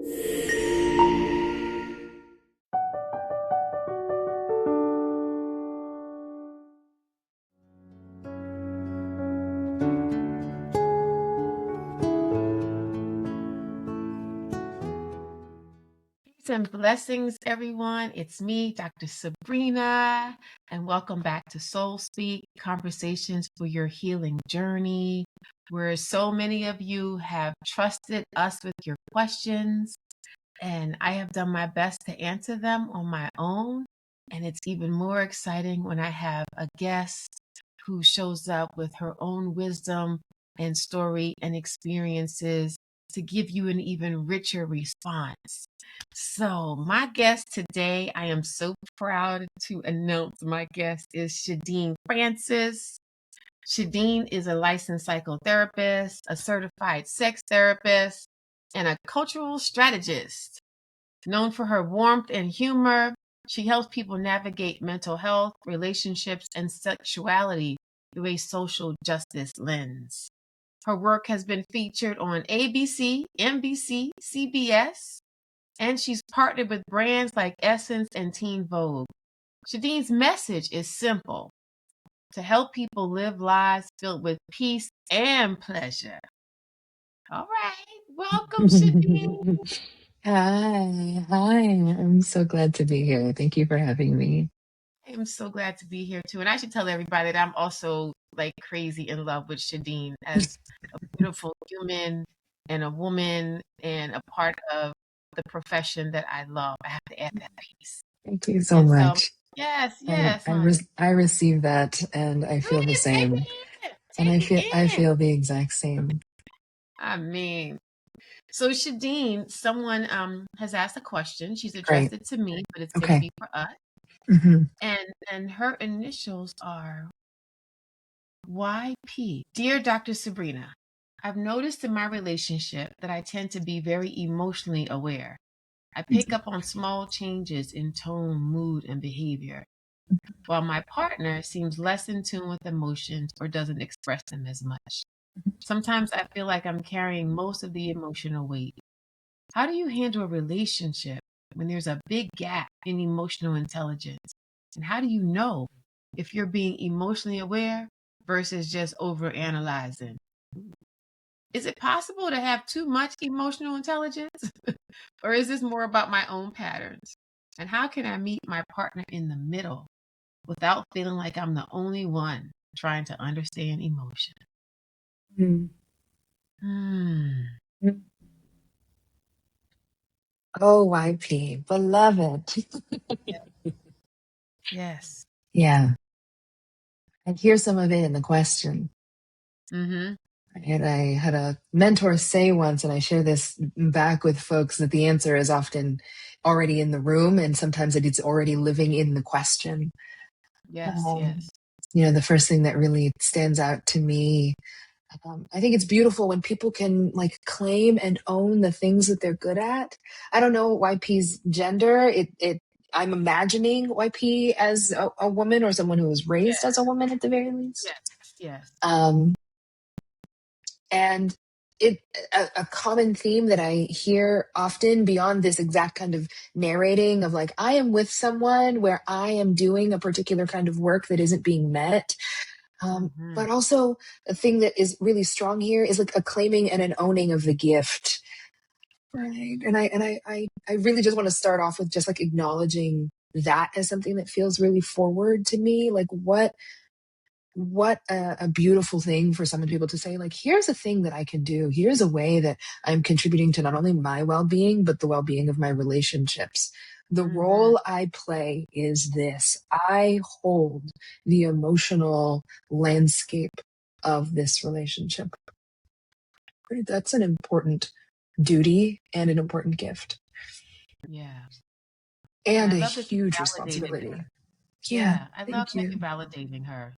Peace and blessings, everyone. It's me, Dr. Sabrina, and welcome back to Soul Speak Conversations for Your Healing Journey, where so many of you have trusted us with your questions, and I have done my best to answer them on my own. And it's even more exciting when I have a guest who shows up with her own wisdom and story and experiences to give you an even richer response. So, my guest today, I am so proud to announce my guest is Shadeen Francis. Shadeen is a licensed psychotherapist, a certified sex therapist, and a cultural strategist. Known for her warmth and humor, she helps people navigate mental health, relationships, and sexuality through a social justice lens. Her work has been featured on ABC, NBC, CBS, and she's partnered with brands like Essence and Teen Vogue. Shadeen's message is simple: to help people live lives filled with peace and pleasure. All right, welcome, Shadeen. Hi, hi. I'm so glad to be here. Thank you for having me. I am so glad to be here too. And I should tell everybody that I'm also like crazy in love with Shadeen as a beautiful human and a woman and a part of the profession that I love. I have to add that piece. Thank you so And so, much. yes, I yes, I, honey. re- I receive that, and I feel the Take same. it in. And Take I it in. feel the exact same. I mean, so Shadeen, someone has asked a question. She's addressed Great. it to me, but it's going to Okay. be for us. hmm And her initials are YP. Dear Dr. Sabrina, I've noticed in my relationship that I tend to be very emotionally aware. I pick up on small changes in tone, mood, and behavior, while my partner seems less in tune with emotions or doesn't express them as much. Sometimes I feel like I'm carrying most of the emotional weight. How do you handle a relationship when there's a big gap in emotional intelligence? And how do you know if you're being emotionally aware versus just overanalyzing? Is it possible to have too much emotional intelligence? Or is this more about my own patterns? And how can I meet my partner in the middle without feeling like I'm the only one trying to understand emotion? Mm. Hmm. Oh, YP, beloved. Yes. Yeah. I hear some of it in the question. Mm-hmm. I had a mentor say once, and I share this back with folks, that the answer is often already in the room, and sometimes it's already living in the question. Yes, Um, yes. the first thing that really stands out to me, I think it's beautiful when people can like claim and own the things that they're good at. I don't know YP's gender. I'm imagining YP as a woman, or someone who was Yes, raised as a woman at the very least. yes, yes. Um, and it a common theme that I hear often, beyond this exact kind of narrating of like, I am with someone where I am doing a particular kind of work that isn't being met. Mm-hmm. But also, a thing that is really strong here is like a claiming and an owning of the gift. Right. And I really just want to start off with just like acknowledging that as something that feels really forward to me. Like, what a beautiful thing for someone to be able to say, like, here's a thing that I can do. Here's a way that I'm contributing to not only my well-being, but the well-being of my relationships. The Mm-hmm. role I play is this: I hold the emotional landscape of this relationship. Right? That's an important duty and an important gift, Yeah. And and I a love that you huge validated responsibility. her. Yeah, Yeah, I love thank that you you. validating her.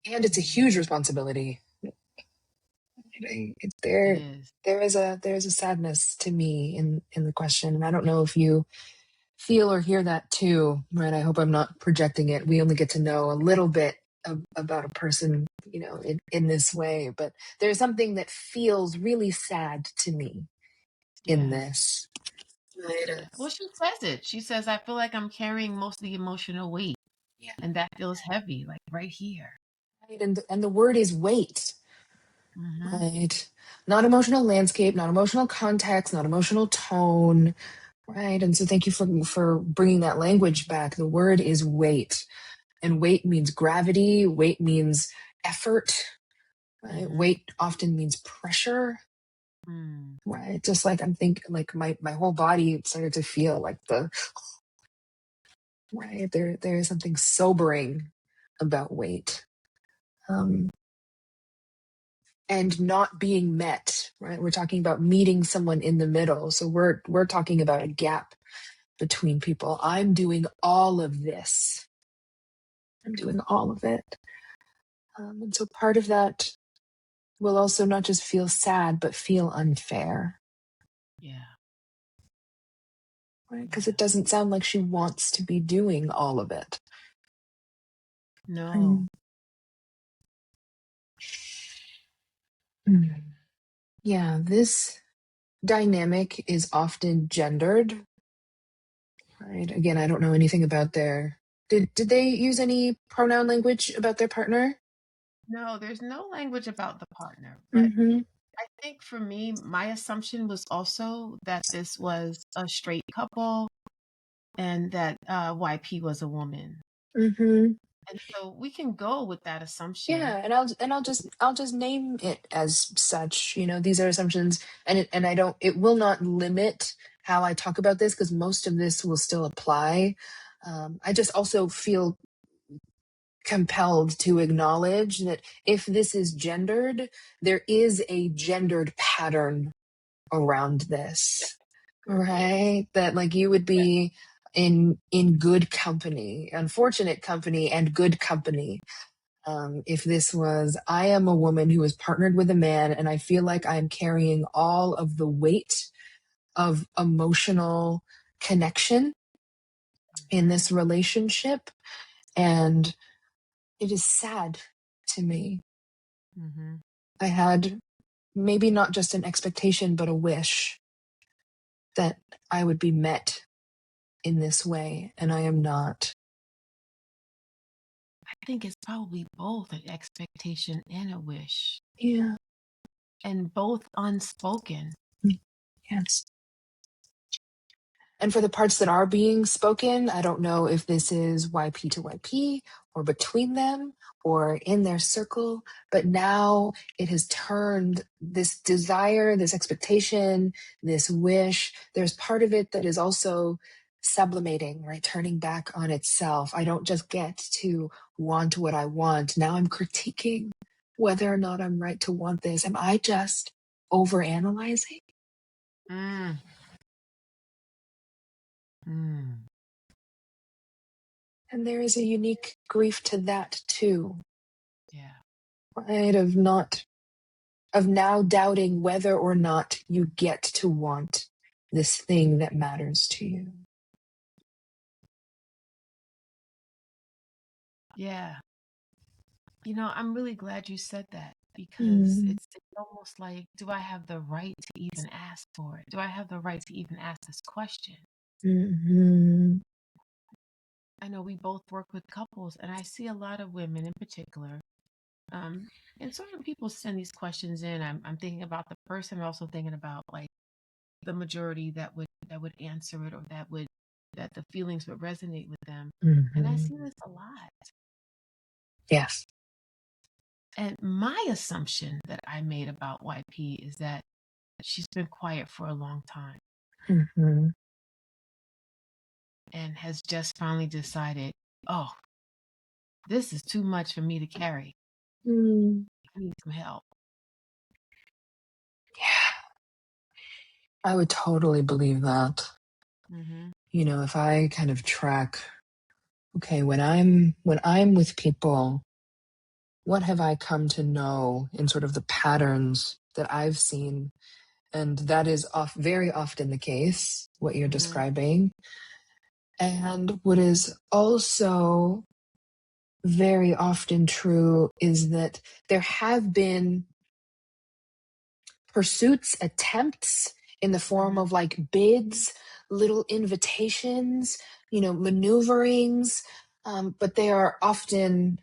And it's a Mhm. huge responsibility. Right. It There, is. there's a sadness to me in the question, and I don't know if you feel or hear that too. Right. I hope I'm not projecting it. We only get to know a little bit about a person, in this way, but there's something that feels really sad to me in Yeah. this. Right. Yeah. Well, she says it. She says, I feel like I'm carrying most of the emotional weight, Yeah. and that feels heavy, like right here. Right. And the word is weight. Mm-hmm. Right. Not emotional landscape, not emotional context, not emotional tone. Right. And so thank you for bringing that language back. The word is weight, and weight means gravity. Weight means effort. Right. Mm-hmm. Weight often means pressure. Mm. Right. Just like I'm thinking, like my whole body started to feel like the right there is something sobering about weight. Um, and not being met, right? We're talking about meeting someone in the middle. So we're talking about a gap between people. I'm doing all of this. I'm doing all of it. And so part of that will also not just feel sad, but feel unfair, Yeah. right? Because Yeah. it doesn't sound like she wants to be doing all of it. No. Um, mm, yeah, this dynamic is often gendered, right? Again, I don't know anything about their. Did they use any pronoun language about their partner? No, there's no language about the partner. But Mm-hmm. I think for me, my assumption was also that this was a straight couple and that YP was a woman. Mm-hmm. And so we can go with that assumption. Yeah, and I'll just name it as such. These are assumptions, and I don't. It will not limit how I talk about this because most of this will still apply. I just also feel compelled to acknowledge that if this is gendered, there is a gendered pattern around this, There is. right? That like you would be in good company, unfortunate company, and good company. If this was, I am a woman who is partnered with a man, and I feel like I'm carrying all of the weight of emotional connection in Mm-hmm. this relationship, and it is sad to me. Mm-hmm. I had maybe not just an expectation, but a wish that I would be met in this way, and I am not. I think it's probably both an expectation and a wish, Yeah. and both unspoken. Yes. And for the parts that are being spoken, I don't know if this is YP to YP or between them or in their circle, but now it has turned this desire, this expectation, this wish. There's part of it that is also sublimating, right? Turning back on itself. I don't just get to want what I want. Now I'm critiquing whether or not I'm right to want this. Am I just overanalyzing? Mm. Mm. And there is a unique grief to that too, Yeah. right? Of now doubting whether or not you get to want this thing that matters to you. Yeah. I'm really glad you said that because Mm, it's almost like, do I have the right to even ask for it? Do I have the right to even ask this question? mhm, I know we both work with couples, and I see a lot of women in particular. Um, and certain people send these questions in. I'm thinking about the person. I'm also thinking about like the majority that would answer it, or that the feelings would resonate with them. And I mhm. see this a lot. Yes. And my assumption that I made about YP is that she's been quiet for a long time Mhm, and has just finally decided, oh, this is too much for me to carry. mm. I need some help. Yeah, I would totally believe that. Mm-hmm. If I kind of track, okay, when I'm with people, what have I come to know in sort of the patterns that I've seen? And that is very often the case, what you're Mm-hmm. describing. And what is also very often true is that there have been pursuits, attempts, in the form Mhm. of like bids, little invitations, maneuverings, but they are often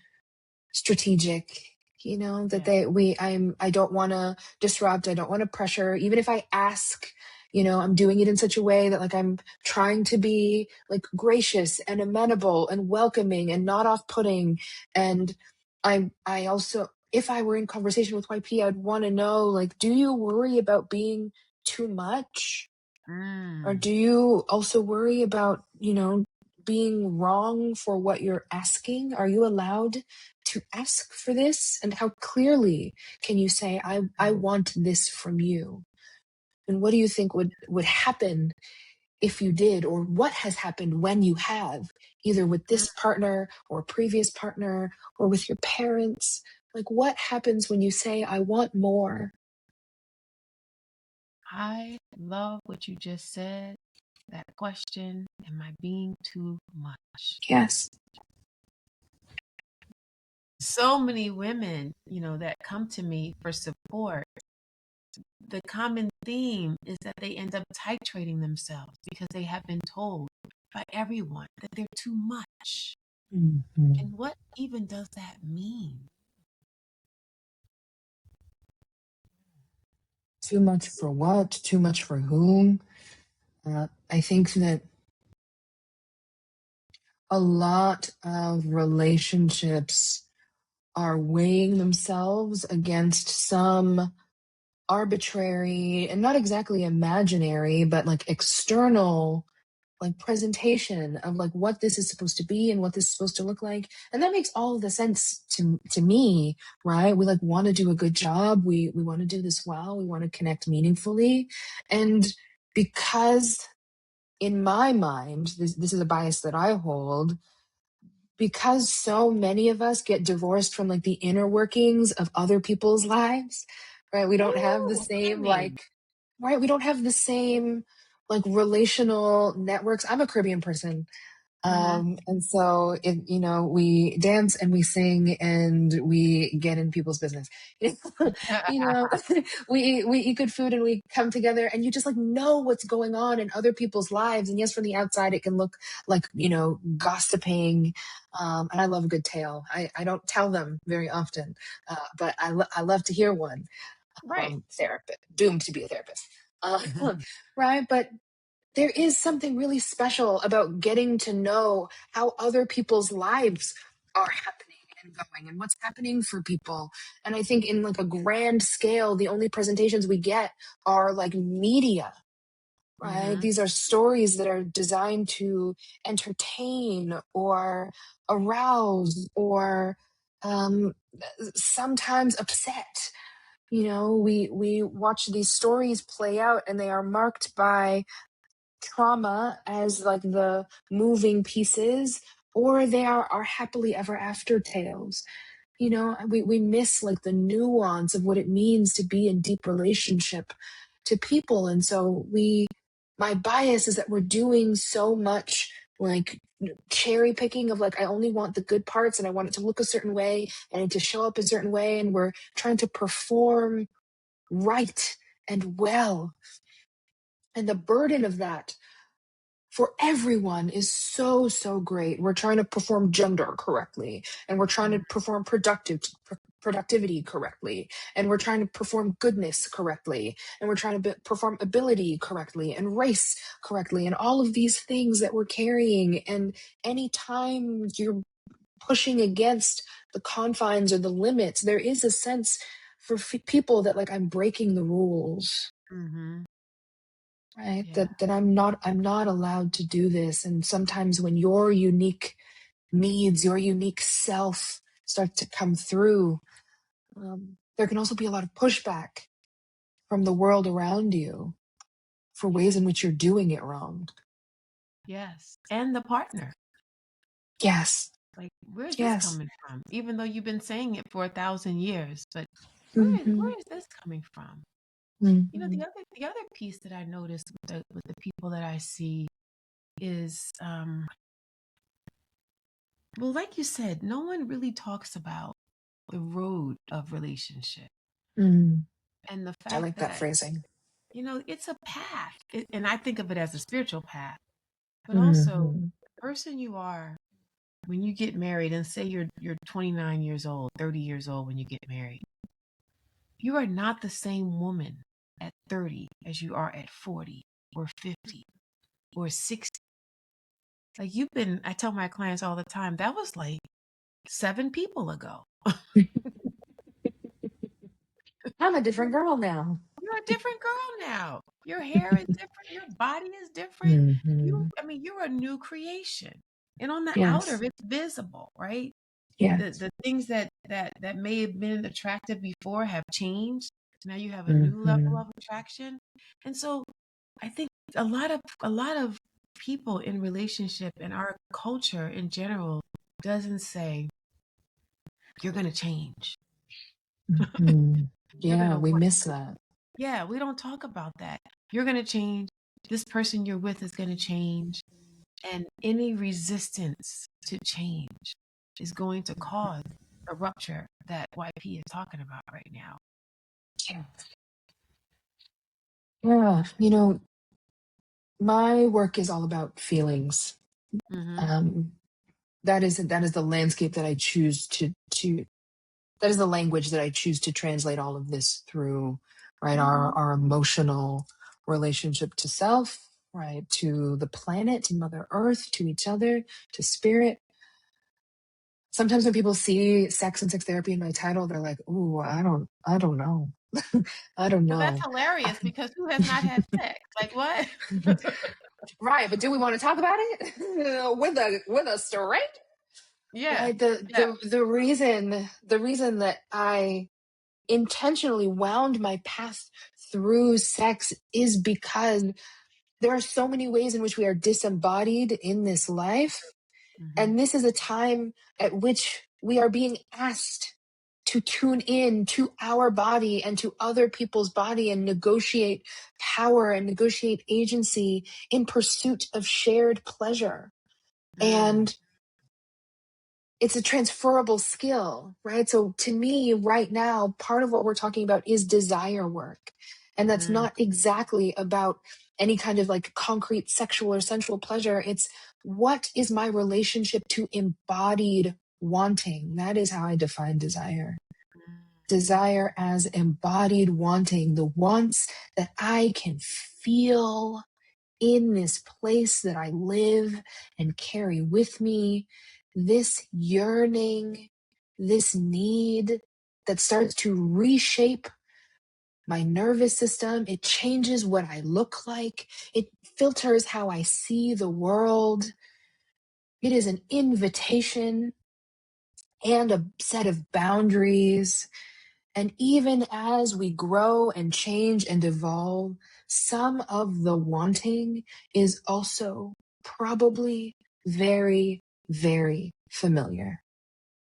strategic, that Yeah. I don't want to disrupt, I don't want to pressure. Even if I ask, I'm doing it in such a way that like I'm trying to be like gracious and amenable and welcoming and not off-putting. And I also, if I were in conversation with YP, I'd want to know, like, do you worry about being too much? Or Mm. do you also worry about, being wrong for what you're asking? Are you allowed to ask for this? And how clearly can you say, I want this from you? And what do you think would happen if you did, or what has happened when you have, either with Mm. this partner or a previous partner or with your parents? Like, what happens when you say, I want more? I love what you just said. That question, am I being too much? Yes. So many women, that come to me for support, the common theme is that they end up titrating themselves because they have been told by everyone that they're too much. Mhm. And what even does that mean? Too much for what? Too much for whom? I think that a lot of relationships are weighing themselves against some arbitrary and not exactly imaginary, but like external, like presentation of like what this is supposed to be and what this is supposed to look like. And that makes all of the sense to me, right? We like want to do a good job. We want to do this well. We want to connect meaningfully. And because in my mind, this is a bias that I hold, because so many of us get divorced from like the inner workings of other people's lives, right? We don't have Ooh, the what do you same mean? like, right? We don't have the same like relational networks. I'm a Caribbean person. Mm-hmm. And so we dance and we sing and we get in people's business. you know, we eat good food and we come together and you just like know what's going on in other people's lives. And yes, from the outside it can look like, gossiping. And I love a good tale. I don't tell them very often, but I love to hear one. Right. Therapist, doomed to be a therapist. Right. But there is something really special about getting to know how other people's lives are happening and going and what's happening for people. And I think in like a grand scale, the only presentations we get are like media, right? Mm-hmm. These are stories that are designed to entertain or arouse or um, sometimes upset. We watch these stories play out and they are marked by trauma as like the moving pieces, or they are our happily ever after tales. We miss like the nuance of what it means to be in deep relationship to people. And so my bias is that we're doing so much like cherry picking of like, I only want the good parts and I want it to look a certain way and it to show up a certain way, and we're trying to perform right and well. And the burden of that for everyone is so, so great. We're trying to perform gender correctly, and we're trying to perform productivity correctly, and we're trying to perform goodness correctly, and we're trying to perform ability correctly and race correctly, and all of these things that we're carrying. And anytime you're pushing against the confines or the limits, there is a sense for people that like, I'm breaking the rules, Mm-hmm. right? Yeah. That I'm not allowed to do this. And sometimes when your unique needs, your unique self start to come through, there can also be a lot of pushback from the world around you for Yeah. ways in which you're doing it wrong. Yes. And the partner. Yes. Like, where's this Yes. coming from? Even though you've been saying it for 1,000 years, but Hmm. where is this coming from? Hmm. The other piece that I noticed with the people that I see is, well, like you said, no one really talks about the road of relationship Hmm. and the I fact like that that phrasing. it's a path. And I think of it as a spiritual path, but also Mm-hmm. the person you are when you get married, and say you're 29 years old, 30 years old when you get married, you are not the same woman at 30 as you are at 40 or 50 or 60. Like I tell my clients all the time, that was like 7 people ago. I'm a different girl now. You're a different girl now. Your hair is different. Your body is different. Mm-hmm. You're a new creation. And on the outer, Yes. it's visible, right? The Yes. the things that may have been attractive before have changed. Now you have a new level Mm-hmm. of attraction. And so I think a lot of people in relationship and our culture in general doesn't say you're going to change. Mm-hmm. You're going Yeah, to we work. miss that. Yeah, we don't talk about that. You're going to change. This person you're with is going to change. And any resistance to change is going to cause a rupture that YP is talking about right now. Yeah. Yeah. My work is all about feelings. Mm-hmm. Um, that is the landscape that I choose to that is the language that I choose to translate all of this through, right? Mm-hmm. Our emotional relationship to self, right? To the planet, to Mother Earth, to each other, to spirit. Sometimes when people see sex and sex therapy in my title, they're like, "Ooh, I don't know, I don't But that's know." hilarious because who has not had sex? Like what? Right, but do we want to talk about it with a stranger? Yeah. Right. The Yeah. the the reason that I intentionally wound my path through sex is because there are so many ways in which we are disembodied in this life. Mm-hmm. And this is a time at which we are being asked to tune in to our body and to other people's body and negotiate power and negotiate agency in pursuit of shared pleasure. Mm. And it's a transferable skill, right? So to me, right now, part of what we're talking about is desire work. And that's Mm. not exactly about any kind of like concrete sexual or sensual pleasure. It's what is my relationship to embodied wanting? That is how I define desire. Desire as embodied wanting, the wants that I can feel in this place that I live and carry with me, this yearning, this need that starts to reshape my nervous system. It changes what I look like, it filters how I see the world. It is an invitation and a set of boundaries. And even as we grow and change and evolve, some of the wanting is also probably very, very familiar.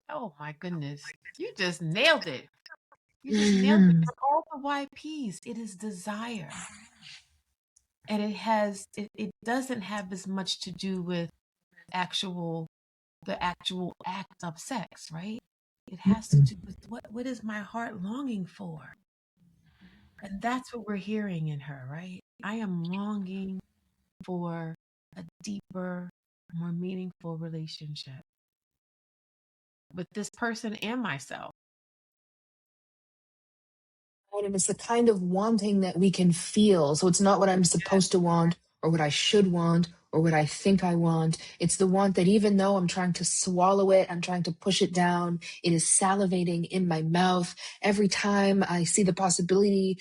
Oh my goodness. You just nailed it. You just nailed it Mhm. for all the YPs. It is desire. And it doesn't have as much to do with actual the actual act of sex, right? It has to do with what is my heart longing for? And that's what we're hearing in her, right? I am longing for a deeper, more meaningful relationship with this person and myself. Right? And it's the kind of wanting that we can feel. So it's not what I'm supposed to want or what I should want or what I think I want. It's the want that even though I'm trying to swallow it, I'm trying to push it down, it is salivating in my mouth. Every time I see the possibility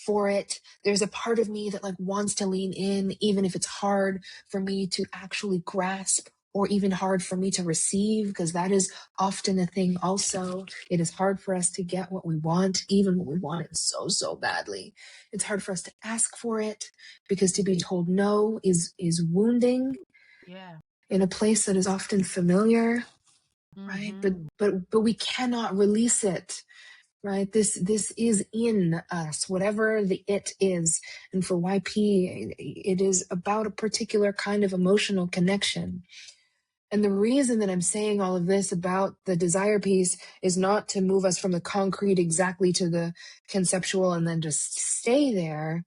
for it, there's a part of me that like wants to lean in, even if it's hard for me to actually grasp or even hard for me to receive, because that is often a thing also. It is hard for us to get what we want, even when we want it so, so badly. It's hard for us to ask for it because to be told no is wounding Yeah. in a place that is often familiar, right? But Mm-hmm. but we cannot release it, right? This is in us, whatever the it is. And for YP, it is about a particular kind of emotional connection. And the reason that I'm saying all of this about the desire piece is not to move us from the concrete exactly to the conceptual and then just stay there.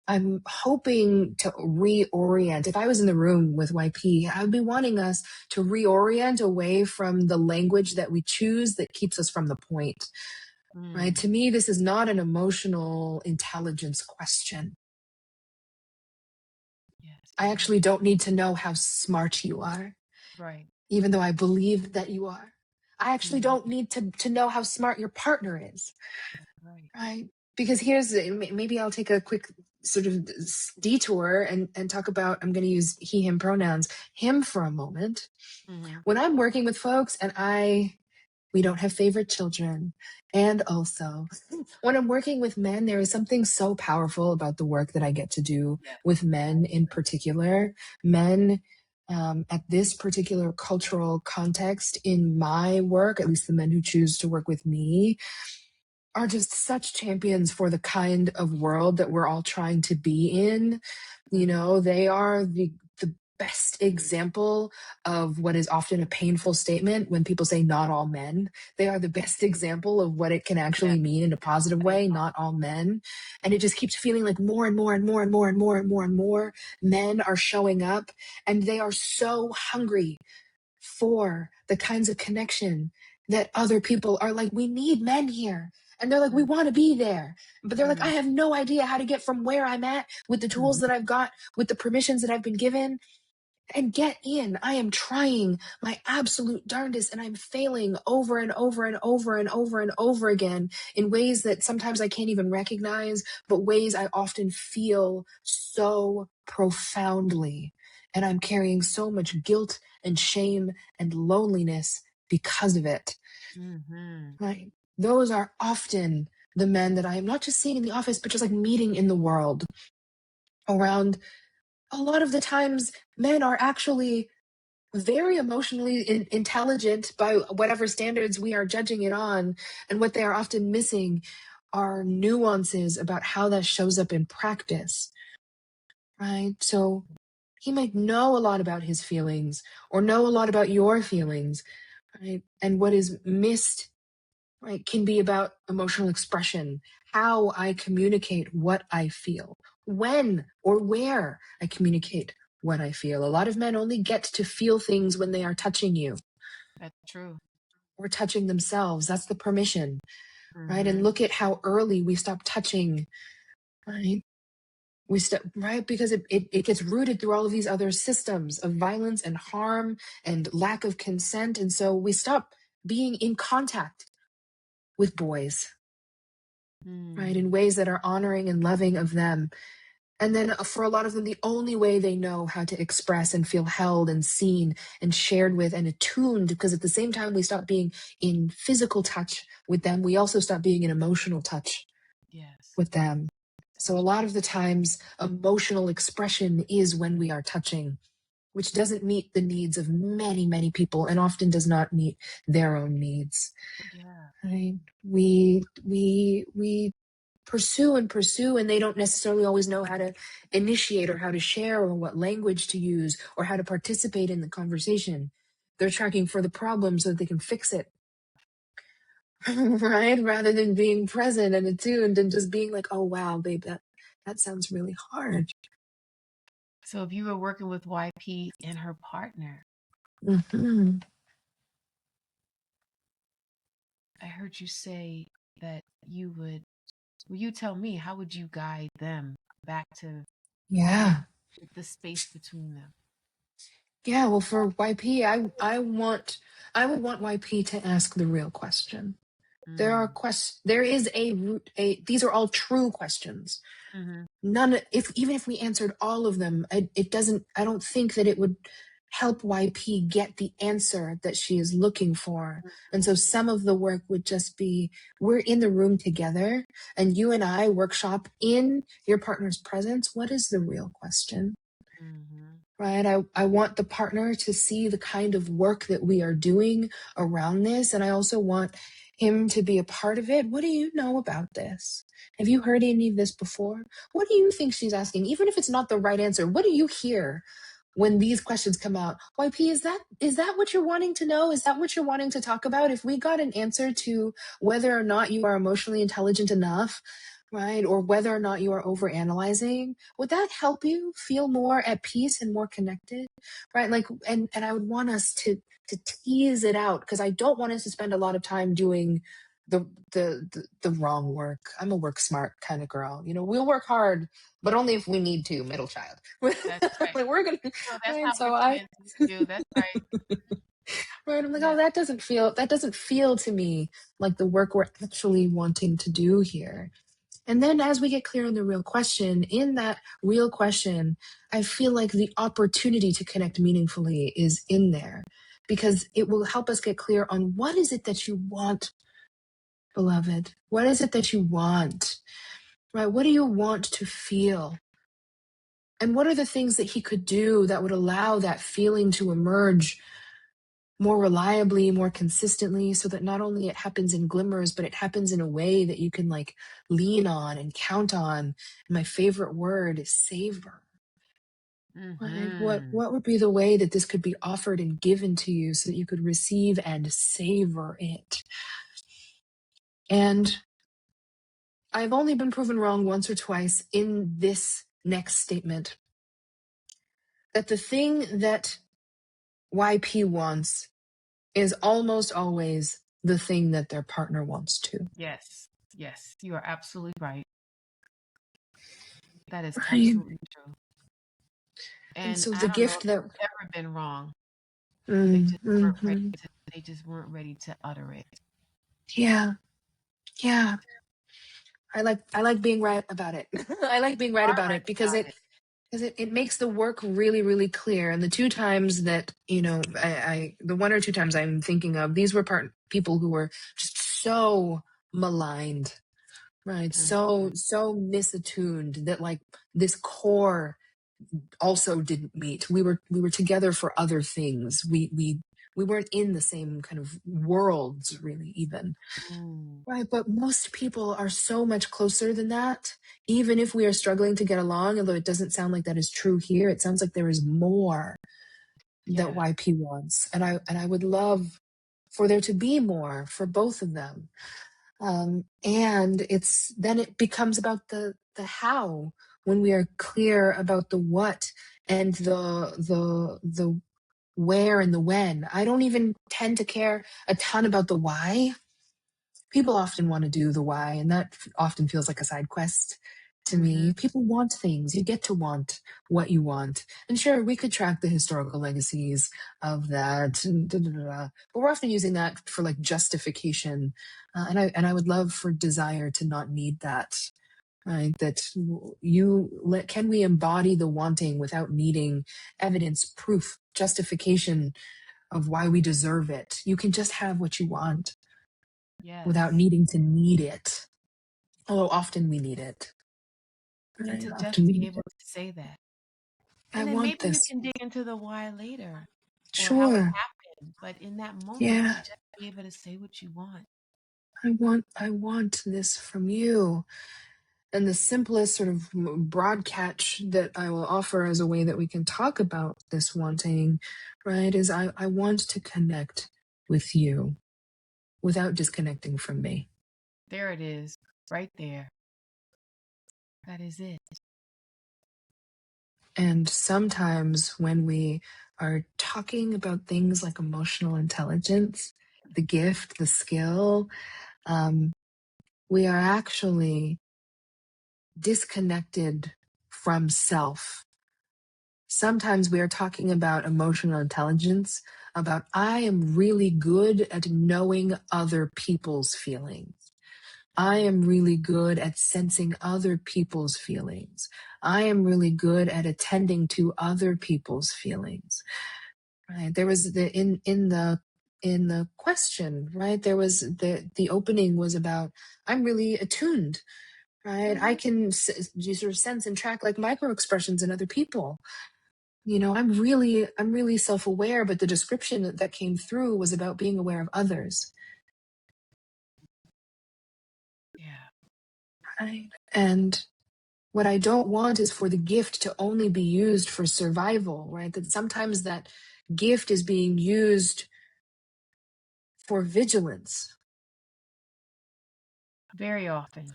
I'm hoping to reorient. If I was in the room with YP, I would be wanting us to reorient away from the language that we choose that keeps us from the point, right? Mm. To me, this is not an emotional intelligence question. Yes. I actually don't need to know how smart you are, Right. even though I believe that you are. I actually Mm. don't need to know how smart your partner is, Right. right? Because here's, maybe I'll take a quick sort of detour and talk about, I'm going to use he, him pronouns, him for a moment. Mm-hmm. When I'm working with folks and we don't have favorite children. And also, when I'm working with men, there is something so powerful about the work that I get to do Yes. with men in particular. Men, at this particular cultural context in my work, at least the men who choose to work with me, are just such champions for the kind of world that we're all trying to be in. You Mm-hmm. know, they are the best example of what is often a painful statement when people say not all men. They are the best example of what it can Yeah. actually mean in a positive They way, are. not all men. And it just keeps feeling like more and more and more and more and more and more and more men are showing up, and they are so hungry for the kinds of connection that other people are like, we need men here. And they're like, we want to be there. But they're like, I Mm-hmm. have no idea how to get from where I'm at with the tools that I've got, with the permissions that I've been given, and get in. I am trying my absolute darndest and I'm failing over and over and over and over and over again in ways that sometimes I can't even recognize, but ways I often feel so profoundly. And I'm carrying so much guilt and shame and loneliness because of it. Mm-hmm. Right? Those are often the men that I am not just seeing in the office, but just like meeting in the world around. A lot of the times, men are actually very emotionally intelligent by whatever standards we are judging it on. And what they are often missing are nuances about how that shows up in practice, right? So he might know a lot about his feelings or know a lot about your feelings, right? And what is missed, right, can be about emotional expression, how I communicate what I feel, when or where I communicate what I feel. A lot of men only get to feel things when they are touching you That's true. or touching themselves. That's the permission, right? And Mm-hmm. look at how early we stop touching, right? We stop, right? Because it gets rooted through all of these other systems of violence and harm and lack of consent. And so we stop being in contact with boys, right? Mm. In ways that are honoring and loving of them. And then for a lot of them, the only way they know how to express and feel held and seen and shared with and attuned, because at the same time we stop being in physical touch with them, we also stop being in emotional touch Yes. with them. So a That's lot true. of the times, emotional expression is when we are touching, which doesn't meet the needs of many, many people and often does not meet their own needs. Yeah. Right? We pursue and pursue, and they don't necessarily always know how to initiate or how to share or what language to use or how to participate in the conversation. They're tracking for the problem so that they can fix it. Right? Rather than being present and attuned and just being like, oh wow, babe, that sounds really hard. So if you were working with YP and her partner, Hmm. I heard you say that you would, well, you tell me, how would you guide them back to Yeah. the space between them? Yeah, well, for YP, I would want YP to ask the real question. Mm. There is these are all true questions. Mm-hmm. None, if even if we answered all of them, it doesn't, I don't think that it would help YP get the answer that she is looking for. And so some of the work would just be, we're in the room together and you and I workshop in your partner's presence. What is the real question? Mm-hmm. Right? I want the partner to see the kind of work that we are doing around this. And I also want him to be a part of it. What do you know about this? Have you heard any of this before? What do you think she's asking? Even if it's not the right answer, what do you hear when these questions come out? YP, is that what you're wanting to know? Is that what you're wanting to talk about? If we got an answer to whether or not you are emotionally intelligent enough, right? Or whether or not you are overanalyzing, would that help you feel more at peace and more connected, right? Like, and I would want us to tease it out, because I don't want us to spend a lot of time doing the wrong work. I'm a work smart kind of girl. We'll work hard, but only if we need to, middle child. That's right. Like we're gonna, No, that's right? how So we're I, meant to do. That's right. right, I'm like, Yeah. oh, that doesn't feel to me like the work we're actually wanting to do here. And then as we get clear on the real question, in that real question, I feel like the opportunity to connect meaningfully is in there, because it will help us get clear on what is it that you want, beloved? What is it that you want, right? What do you want to feel? And what are the things that he could do that would allow that feeling to emerge more reliably, more consistently, so that not only it happens in glimmers, but it happens in a way that you can like lean on and count on. And my favorite word is savor. Right? What Mm-hmm. what would be the way that this could be offered and given to you so that you could receive and savor it? And I've only been proven wrong once or twice in this next statement, that the thing that YP wants is almost always the thing that their partner wants too. Yes. Yes. You are absolutely right. That is Right. absolutely true. And And so I the don't know gift if that, they've ever been wrong. mm, mhm. They just weren't ready to utter it. Yeah, yeah. I like being right about it. I like being right Are about right it because about it it. because it makes the work really, really clear. And the two times that, the one or two times I'm thinking of, these were people who were just so maligned, right? Mm-hmm. So misattuned that like this core also didn't meet. We were together for other things. We weren't in the same kind of worlds really even. Mm. Right, but most people are so much closer than that. Even if we are struggling to get along, although it doesn't sound like that is true here, it sounds like there is more that Yeah. YP wants. And I would love for there to be more for both of them. And it becomes about the how, when we are clear about the what and the where and the when. I don't even tend to care a ton about the why. People often want to do the why, and that often feels like a side quest to Mm-hmm. me. People want things. You get to want what you want. And sure, we could track the historical legacies of that, and but we're often using that for like justification. And I would love for desire to not need that. Right? That can we embody the wanting without needing evidence, proof, justification of why we deserve it? You can just have what you want without Yes. needing to need it. Although often we need it. And Right? to Often just we be need able it. to say that. I And then want maybe you this. can dig into the why later or how it Sure. happened. But in that moment, to Yeah. just be able to say what you want. I want this from you. And the simplest sort of broad catch that I will offer as a way that we can talk about this wanting, right, is I want to connect with you without disconnecting from me. There it is, right there. That is it. And sometimes when we are talking about things like emotional intelligence, the gift, the skill, um, we are actually disconnected from self. Sometimes we are talking about emotional intelligence, about I am really good at knowing other people's feelings. I am really good at sensing other people's feelings. I am really good at attending to other people's feelings. Right? There was in the question, right? There was the opening was about I'm really attuned, right? I Mm-hmm. can you sort of sense and track like micro expressions in other people. I'm really self-aware, but the description that came through was about being aware of others. Yeah. Right? And what I don't want is for the gift to only be used for survival, right? That sometimes that gift is being used for vigilance. Very often.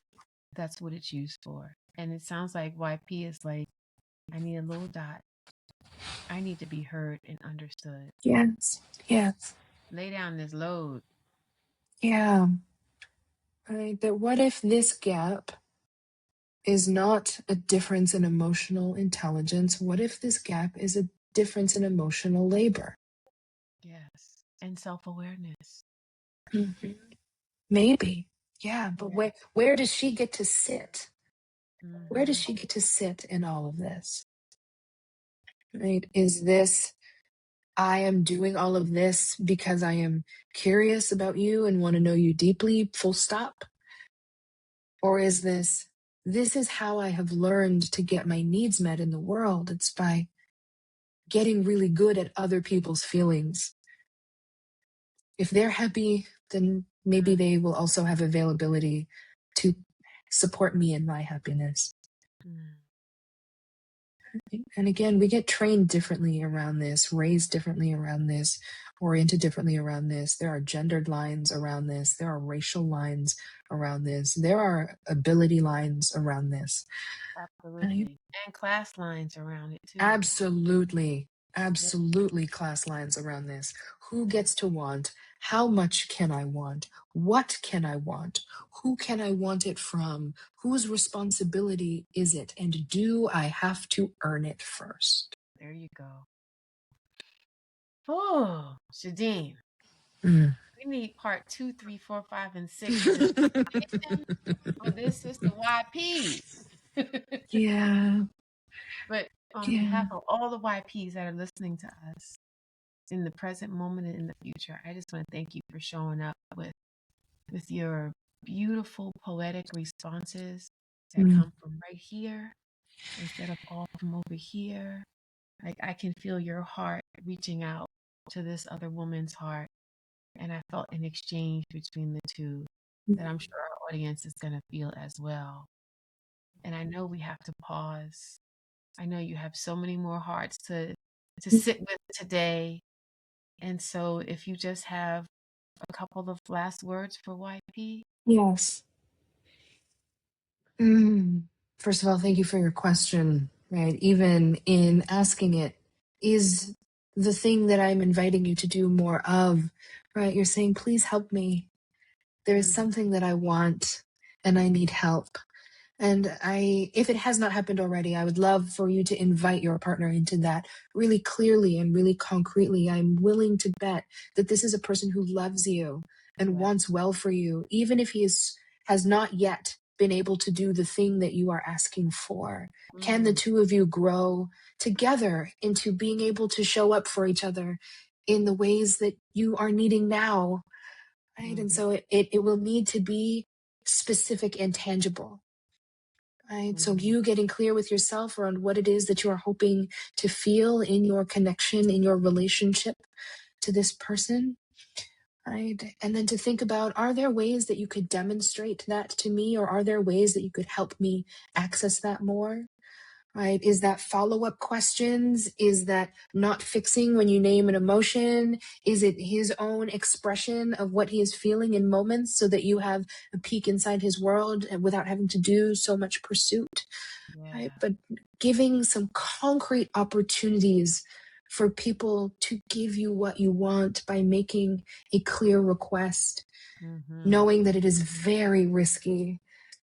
that's what it's used for. And it sounds like YP is like, I need a little dot. I need to be heard and understood. Yes. Yes. Lay down this load. Yeah. Right. That what if this gap is not a difference in emotional intelligence? What if this gap is a difference in emotional labor? Yes. And self-awareness. Mhm. Maybe. Yeah. But Yeah. where does she get to sit? Where does Mm-hmm. she get to sit in all of this? Right? Is this, I am doing all of this because I am curious about you and want to know you deeply, full stop? Or is this is how I have learned to get my needs met in the world? It's by getting really good at other people's feelings. If they're happy, then maybe they will also have availability to support me in my happiness. Mm-hmm. And again, we get trained differently around this, raised differently around this, oriented differently around this. There are gendered lines around this. There are racial lines around this. There are ability lines around this. Right? Absolutely. And class lines around it too. Absolutely. Yep. Absolutely class lines around this. Who Yeah. gets to want? How much can I want? What can I want? Who can I want it from? Whose responsibility is it? And do I have to earn it first? There you go. Oh, Shadeen. Mm. We need part 2, 3, 4, 5, and 6 of this conversation for this sister YP. Yeah, But on yeah. behalf of all the YPs that are listening to us in the present moment and in the future, I just want to thank you for showing up with your beautiful poetic responses that Mm. come from right here instead of all from over here. Like I can feel your heart reaching out to this other woman's heart. And I felt an exchange between the two that I'm sure our audience is going to feel as well. And I know we have to pause. I know you have so many more hearts to sit with today. And so if you just have a couple of last words for YP. Yes. Mm. First of all, thank you for your question. Right. Even in asking it, is the thing that I'm inviting you to do more of, right? You're saying, please help me. There is Mm, something that I want and I need help. And if it has not happened already, I would love for you to invite your partner into that really clearly and really concretely. I'm willing to bet that this is a person who loves you and yeah. wants well for you, even if has not yet been able to do the thing that you are asking for. Can the Mm, two of you grow together into being able to show up for each other in the ways that you are needing now? Right. And mm, so it will need to be specific and tangible. Right. So mm, you getting clear with yourself around what it is that you are hoping to feel in your connection, in your relationship to this person. Right. And then to think about, are there ways that you could demonstrate that to me, or are there ways that you could help me access that more? Right. Is that follow-up questions? Is that not fixing when you name an emotion? Is it his own expression of what he is feeling in moments so that you have a peek inside his world and without having to do so much pursuit? Right. yeah. But giving some concrete opportunities for people to give you what you want by making a clear request, Mm-hmm. knowing that it is very risky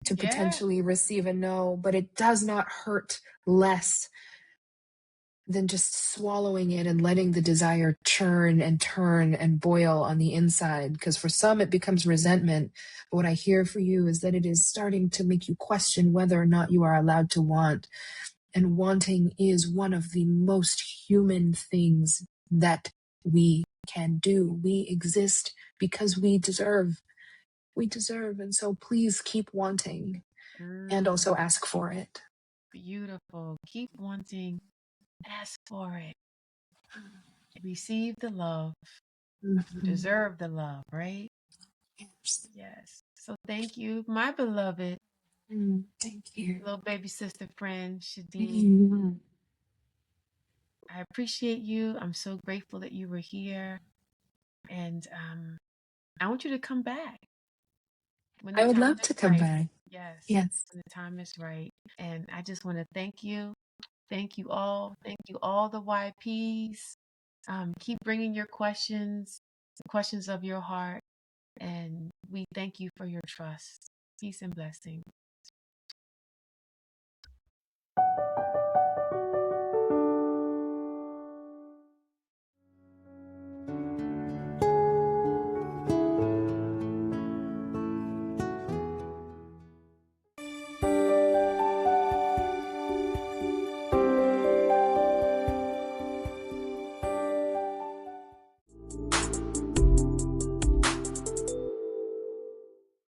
to Yeah. potentially receive a no, but it does not hurt less than just swallowing it and letting the desire churn and turn and boil on the inside. Because for some, it becomes resentment. But what I hear for you is that it is starting to make you question whether or not you are allowed to want. And wanting is one of the most human things that we can do. We exist because we deserve. We deserve. And so please keep wanting and Mm, also ask for it. beautiful. Keep wanting. Ask for it. Receive the love. You Mhm. deserve the love, right? Yes. Yes. So thank you, my beloved Thank you. little baby sister friend, Shadeen. Mhm. I appreciate you. I'm so grateful that you were here. And I want you to come back when the I would time love is to come right. back. Yes, Yes. when the time is right. And I just want to thank you. Thank you all. Thank you all the YPs. Keep bringing your questions, the questions of your heart. And we thank you for your trust. Peace and blessing.